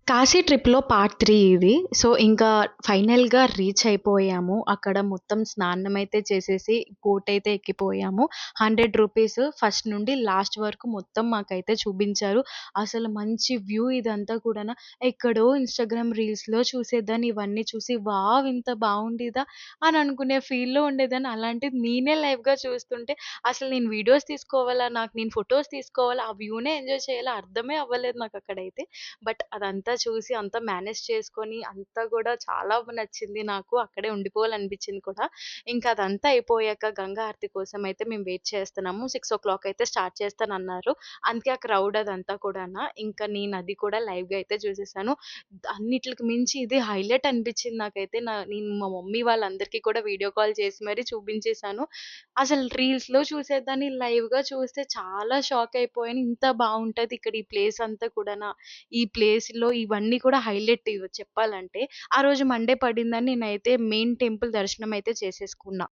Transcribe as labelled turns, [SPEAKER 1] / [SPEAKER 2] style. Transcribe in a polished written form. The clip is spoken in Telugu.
[SPEAKER 1] కాశీ ట్రిప్‌లో పార్ట్ 3 ఇది. సో, ఇంకా ఫైనల్‌గా రీచ్ అయిపోయాము. అక్కడ మొత్తం స్నానమైతే చేసేసి బోటయితే ఎక్కిపోయాము. రూ. 100 ఫస్ట్ నుండి లాస్ట్ వరకు మొత్తం మాకైతే చూపించారు. అసలు మంచి వ్యూ ఇదంతా కూడాను. ఎక్కడో ఇన్‌స్టాగ్రామ్ రీల్స్‌లో చూసేదాన్ని ఇవన్నీ చూసి వావ్! ఇంత బావుండిద్దా అని అనుకునే ఫీల్‌లో ఉండేదాన్ని. అలాంటిది నేనే లైవ్‌గా చూస్తుంటే అసలు నేను వీడియోస్ తీసుకోవాలా? నేను ఫోటోస్ తీసుకోవాలా? ఆ వ్యూనే ఎంజాయ్ చేయాలా? అర్థమే అవ్వలేదు నాకక్కడైతే. బట్ అదంతా చూసి అంతా మేనేజ్ చేసుకొని అంతా గూడా చాలా నచ్చింది నాకు. అక్కడే ఉండిపోవాలనిపించింది కూడా. ఇంకా అదంతా అయిపోయాక గంగా హారతి కోసం అయితే మేము వెయిట్ చేస్తున్నాము. 6:00 అయితే స్టార్ట్ చేస్తానన్నారు. అందుకే ఆ క్రౌడ్ అదంతా కూడాన. ఇంకా నేనది కూడా లైవ్‌గా అయితే చూసేసాను. అన్నిట్లికి మించి ఇది హైలైట్ అనిపించింది నాకైతే. నేను మా మమ్మీ వాళ్ళందరికీ కూడా వీడియో కాల్ చేసి మరి చూపించేసాను. అసలు రీల్స్‌లో చూసేదాన్ని లైవ్‌గా చూస్తే చాలా షాక్ అయిపోయాను. ఇంత బావుంటది ఇక్కడ ఈ ప్లేస్ అంతా కూడానా? ఈ ప్లేస్‌లో ఇవన్నీ కూడా హైలైట్ చెప్పాలంటే. ఆ రోజు మండే పడిందని నేనైతే మెయిన్ టెంపుల్ దర్శనం అయితే చేసేసుకున్నా.